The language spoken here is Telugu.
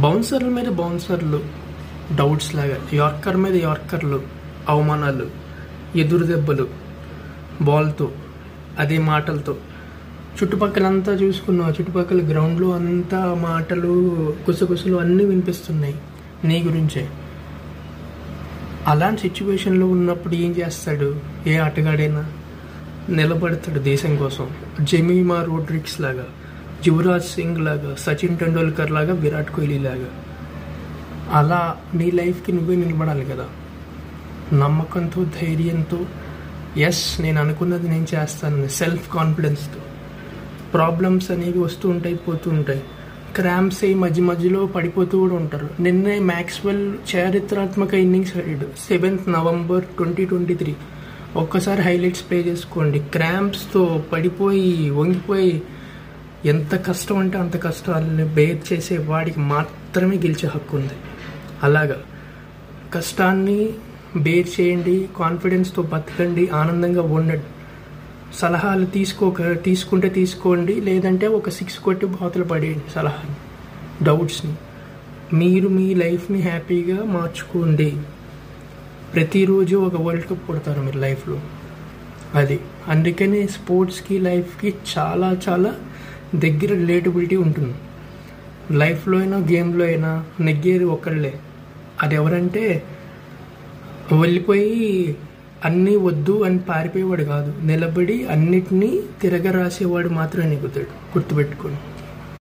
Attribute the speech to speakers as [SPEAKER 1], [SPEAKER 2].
[SPEAKER 1] బౌన్సర్ల మీద బౌన్సర్లు, డౌట్స్ లాగా, యార్కర్ మీద యార్కర్లు, అవమానాలు, ఎదురు దెబ్బలు, బాల్తో, అదే మాటలతో. చుట్టుపక్కలంతా చూసుకున్నావు, చుట్టుపక్కల గ్రౌండ్లో అంతా మాటలు, గుసగుసలు అన్నీ వినిపిస్తున్నాయి నీ గురించే. అలాంటి సిచ్యువేషన్లో ఉన్నప్పుడు ఏం చేస్తాడు ఏ ఆటగాడైనా? నిలబడతాడు దేశం కోసం. జెమీమా రోడ్రిగ్స్ లాగా, యువరాజ్ సింగ్ లాగా, సచిన్ టెండూల్కర్ లాగా, విరాట్ కోహ్లీ లాగా. అలా నీ లైఫ్కి నువ్వే నిలబడాలి కదా, నమ్మకంతో, ధైర్యంతో. ఎస్, నేను అనుకున్నది నేను చేస్తానని సెల్ఫ్ కాన్ఫిడెన్స్తో. ప్రాబ్లమ్స్ అనేవి వస్తూ ఉంటాయి, పోతూ ఉంటాయి. క్రాంప్స్ అయ్యి మధ్య మధ్యలో పడిపోతూ కూడా ఉంటారు. నిన్నే మ్యాక్స్వెల్ చారిత్రాత్మక ఇన్నింగ్స్ ఆడాడు 7th November 2023. ఒక్కసారి హైలైట్స్ ప్లే చేసుకోండి. క్రాంప్స్తో పడిపోయి వంగిపోయి ఎంత కష్టం అంటే అంత కష్టాలని బేర్ చేసే వాడికి మాత్రమే గెలిచే హక్కు ఉంది. అలాగా కష్టాన్ని బేర్ చేయండి, కాన్ఫిడెన్స్తో బతకండి, ఆనందంగా ఉండండి. సలహాలు తీసుకుంటే తీసుకోండి, లేదంటే ఒక 6 కొట్టి బాతులు పడేయండి సలహాలు, డౌట్స్ని. మీరు మీ లైఫ్ని హ్యాపీగా మార్చుకోండి. ప్రతిరోజు ఒక వరల్డ్ కప్ కొడతారు మీరు లైఫ్లో. అది అందుకనే స్పోర్ట్స్కి లైఫ్కి చాలా చాలా దగ్గర రిలేటబిలిటీ ఉంటుంది. లైఫ్లో అయినా గేమ్లో అయినా నెగ్గేది ఒకళ్ళే. అది ఎవరంటే వెళ్ళిపోయి అన్నీ వద్దు అని పారిపోయేవాడు కాదు, నిలబడి అన్నిటినీ తిరగరాసేవాడు మాత్రమే నెగ్గుతాడు. గుర్తుపెట్టుకోండి.